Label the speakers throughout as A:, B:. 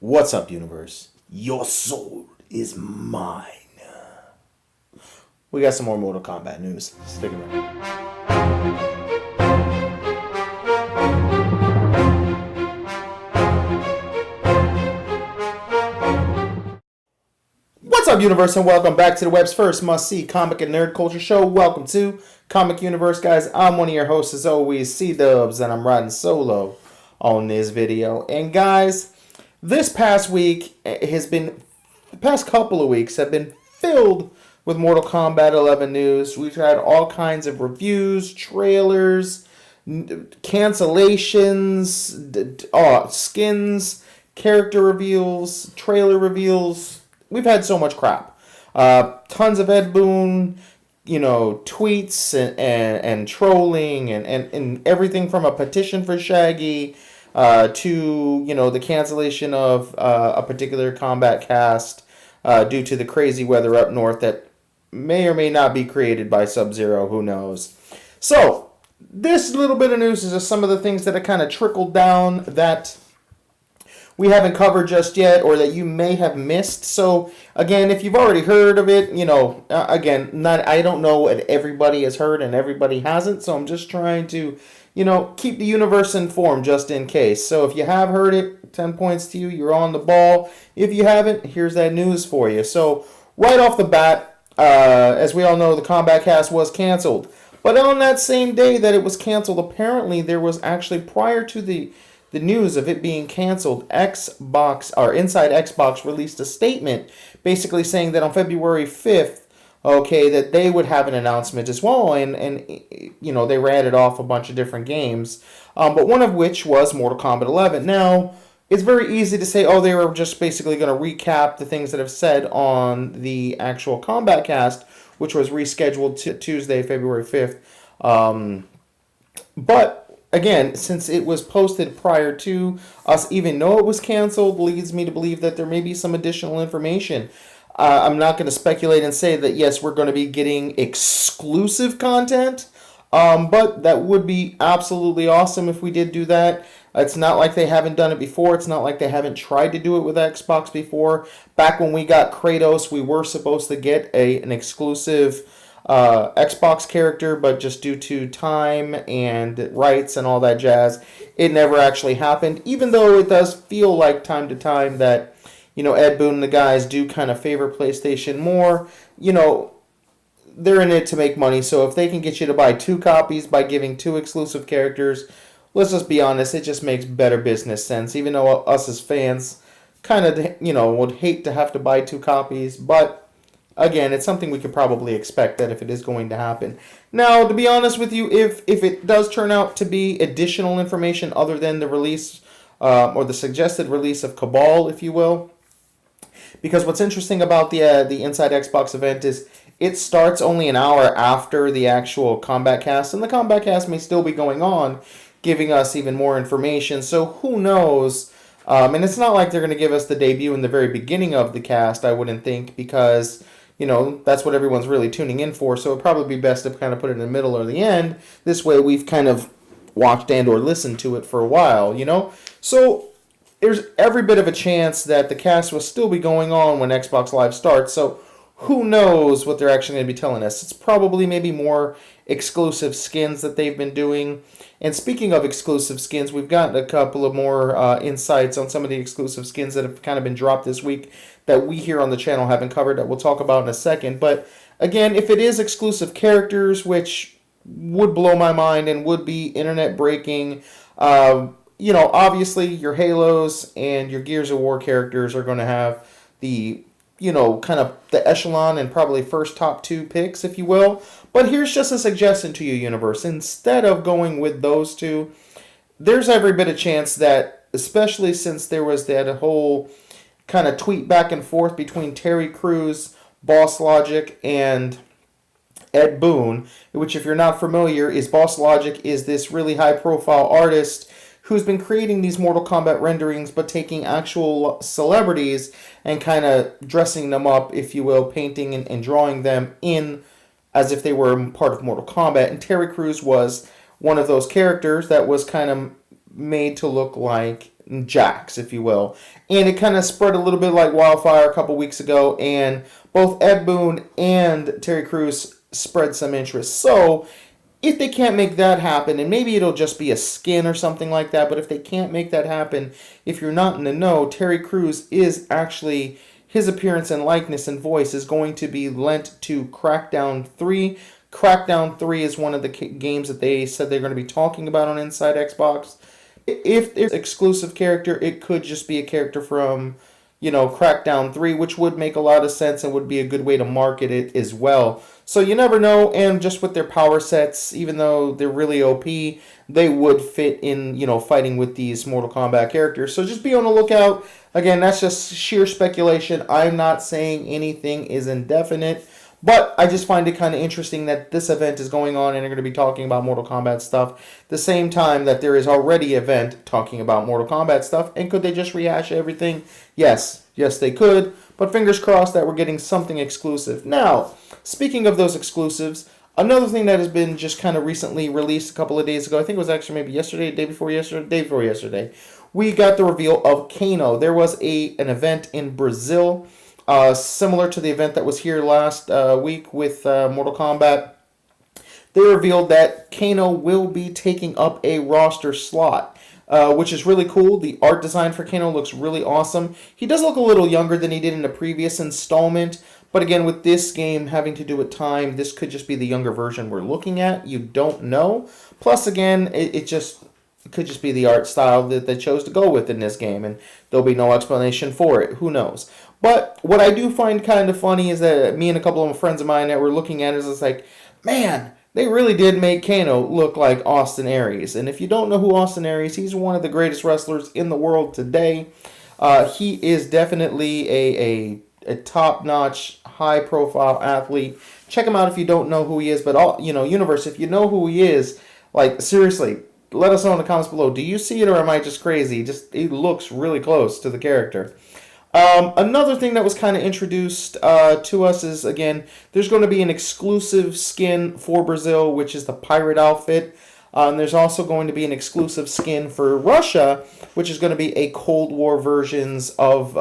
A: What's up, universe? Your soul is mine. We got some more Mortal Kombat news. Stick around. What's up, universe, and welcome back to the web's first must-see comic and nerd culture show. Welcome to Comic Universe, guys. I'm one of your hosts, as always, C-Dubs, and I'm riding solo on this video. And guys, this past week has been, the past couple of weeks have been filled with Mortal Kombat 11 news. We've had all kinds of reviews, trailers, cancellations, skins, character reveals, trailer reveals. We've had so much crap. Tons of Ed Boon, tweets and trolling and everything from a petition for Shaggy to, the cancellation of a particular combat cast due to the crazy weather up north that may or may not be created by Sub-Zero. Who knows? So, this little bit of news is just some of the things that have kind of trickled down that we haven't covered just yet, or that you may have missed. So, again, if you've already heard of it, I don't know what everybody has heard and everybody hasn't, so I'm just trying to, keep the universe informed just in case. So, if you have heard it, 10 points to you, you're on the ball. If you haven't, here's that news for you. So, right off the bat, as we all know, the Combat Cast was canceled. But on that same day that it was canceled, apparently there was actually, prior to the news of it being canceled, Xbox, or Inside Xbox, released a statement basically saying that on February 5th, that they would have an announcement as well, and they ratted off a bunch of different games, but one of which was Mortal Kombat 11. Now, it's very easy to say, they were just basically going to recap the things that have said on the actual Combat Cast, which was rescheduled to Tuesday, February 5th. But again, since it was posted prior to us even know it was canceled, leads me to believe that there may be some additional information. I'm not going to speculate and say that, yes, we're going to be getting exclusive content, but that would be absolutely awesome if we did do that. It's not like they haven't done it before. It's not like they haven't tried to do it with Xbox before. Back when we got Kratos, we were supposed to get an exclusive Xbox character, but just due to time and rights and all that jazz, it never actually happened. Even though it does feel like time to time that, Ed Boon and the guys do kind of favor PlayStation more. They're in it to make money, so if they can get you to buy 2 copies by giving 2 exclusive characters, let's just be honest, it just makes better business sense. Even though us as fans kind of, would hate to have to buy 2 copies, but again, it's something we could probably expect that if it is going to happen. Now, to be honest with you, if it does turn out to be additional information other than the release or the suggested release of Cabal, if you will, because what's interesting about the Inside Xbox event is it starts only an hour after the actual Combat Cast, and the Combat Cast may still be going on, giving us even more information. So who knows? And it's not like they're going to give us the debut in the very beginning of the cast, I wouldn't think, because that's what everyone's really tuning in for. So it'd probably be best to kind of put it in the middle or the end. This way we've kind of watched and or listened to it for a while, So there's every bit of a chance that the cast will still be going on when Xbox Live starts. So who knows what they're actually going to be telling us. It's probably maybe more exclusive skins that they've been doing. And speaking of exclusive skins, we've got a couple of more insights on some of the exclusive skins that have kind of been dropped this week that we here on the channel haven't covered, that we'll talk about in a second. But again, if it is exclusive characters, which would blow my mind and would be internet breaking, obviously your Halos and your Gears of War characters are going to have the kind of the echelon and probably first top 2 picks, if you will. But here's just a suggestion to you, universe. Instead of going with those 2, there's every bit of chance that, especially since there was that whole kind of tweet back and forth between Terry Crews, Boss Logic, and Ed Boon, which, if you're not familiar, Boss Logic is this really high-profile artist who's been creating these Mortal Kombat renderings, but taking actual celebrities and kind of dressing them up, if you will, painting and drawing them in as if they were part of Mortal Kombat. And Terry Crews was one of those characters that was kind of made to look like Jax, if you will. And it kind of spread a little bit like wildfire a couple weeks ago, and both Ed Boon and Terry Crews spread some interest. So if they can't make that happen, and maybe it'll just be a skin or something like that, but if they can't make that happen, if you're not in the know, Terry Crews is actually, his appearance and likeness and voice is going to be lent to Crackdown 3. Crackdown 3 is one of the games that they said they're going to be talking about on Inside Xbox. If there's an exclusive character, it could just be a character from, Crackdown 3, which would make a lot of sense and would be a good way to market it as well. So you never know, and just with their power sets, even though they're really OP, they would fit in, fighting with these Mortal Kombat characters. So just be on the lookout. Again, that's just sheer speculation. I'm not saying anything is indefinite. But I just find it kind of interesting that this event is going on and they're going to be talking about Mortal Kombat stuff the same time that there is already an event talking about Mortal Kombat stuff. And could they just rehash everything? Yes, they could. But fingers crossed that we're getting something exclusive. Now, speaking of those exclusives, another thing that has been just kind of recently released a couple of days ago, I think it was actually maybe yesterday, day before yesterday, we got the reveal of Kano. There was an event in Brazil, similar to the event that was here last week with Mortal Kombat. They revealed that Kano will be taking up a roster slot, which is really cool. The art design for Kano looks really awesome. He does look a little younger than he did in the previous installment, but again, with this game having to do with time, this could just be the younger version we're looking at. You don't know. Plus, again, it could just be the art style that they chose to go with in this game, and there'll be no explanation for it. Who knows? But what I do find kind of funny is that me and a couple of friends of mine that were looking at it is it's like, man, they really did make Kano look like Austin Aries. And if you don't know who Austin Aries, he's one of the greatest wrestlers in the world today. He is definitely a top-notch, high-profile athlete. Check him out if you don't know who he is. But, Universe, if you know who he is, seriously, let us know in the comments below. Do you see it or am I just crazy? He looks really close to the character. Another thing that was kind of introduced to us is, again, there's going to be an exclusive skin for Brazil, which is the pirate outfit. And there's also going to be an exclusive skin for Russia, which is going to be a Cold War versions of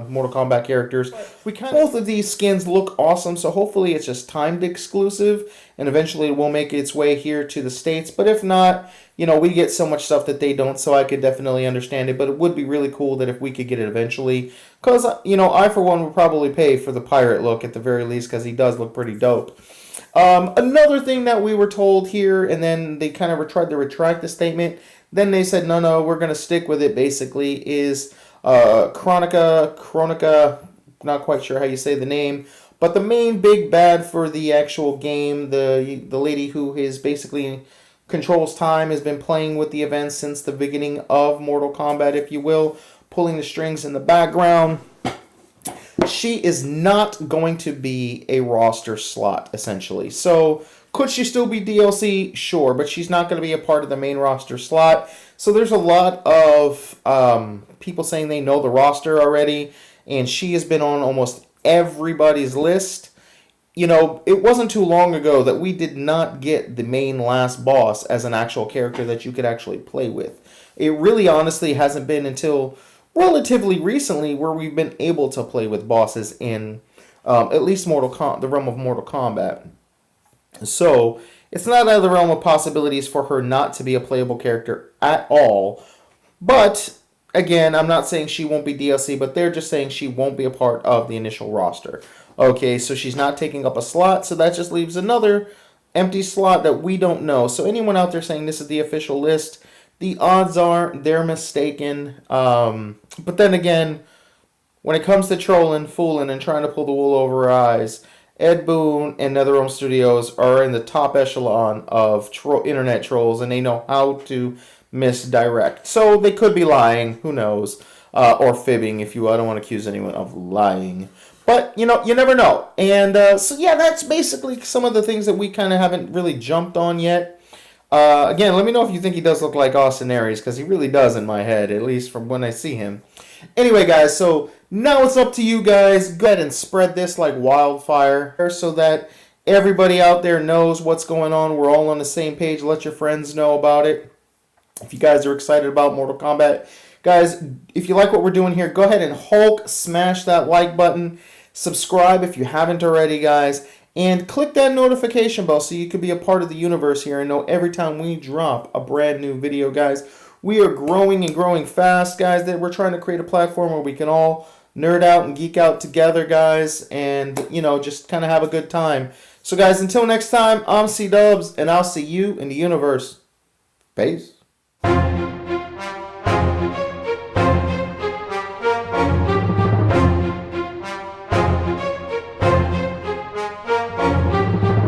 A: Mortal Kombat characters. Both of these skins look awesome, so hopefully it's just timed exclusive, and eventually it will make its way here to the States. But if not, we get so much stuff that they don't, so I could definitely understand it. But it would be really cool that if we could get it eventually. Because, I, for one, would probably pay for the pirate look at the very least, because he does look pretty dope. Another thing that we were told here, and then they kind of tried to retract the statement. Then they said, no, we're going to stick with it, basically, is Kronika, not quite sure how you say the name. But the main big bad for the actual game, the lady who is basically controls time, has been playing with the events since the beginning of Mortal Kombat, if you will, pulling the strings in the background. She is not going to be a roster slot, essentially. So, could she still be DLC? Sure, but she's not going to be a part of the main roster slot. So there's a lot of people saying they know the roster already, and she has been on almost everybody's list. It wasn't too long ago that we did not get the main last boss as an actual character that you could actually play with. It really honestly hasn't been until relatively recently where we've been able to play with bosses in at least the realm of Mortal Kombat. So it's not out of the realm of possibilities for her not to be a playable character at all. But again, I'm not saying she won't be DLC, but they're just saying she won't be a part of the initial roster. Okay, so she's not taking up a slot, so that just leaves another empty slot that we don't know. So anyone out there saying this is the official list, the odds are they're mistaken. But then again, when it comes to trolling, fooling, and trying to pull the wool over our eyes, Ed Boon and NetherRealm Studios are in the top echelon of internet trolls, and they know how to misdirect. So they could be lying, who knows, or fibbing, if you will. I don't want to accuse anyone of lying. But, you never know. And so, yeah, that's basically some of the things that we kind of haven't really jumped on yet. Again, let me know if you think he does look like Austin Aries, because he really does in my head, at least from when I see him. Anyway, guys, so now it's up to you guys. Go ahead and spread this like wildfire so that everybody out there knows what's going on. We're all on the same page. Let your friends know about it. If you guys are excited about Mortal Kombat, Guys, if you like what we're doing here, go ahead and Hulk smash that like button. Subscribe if you haven't already, guys. And click that notification bell so you can be a part of the universe here and know every time we drop a brand new video, guys. We are growing and growing fast, guys. That we're trying to create a platform where we can all nerd out and geek out together, guys, and, you know, just kind of have a good time. So, guys, until next time, I'm C-Dubs, and I'll see you in the universe. Peace.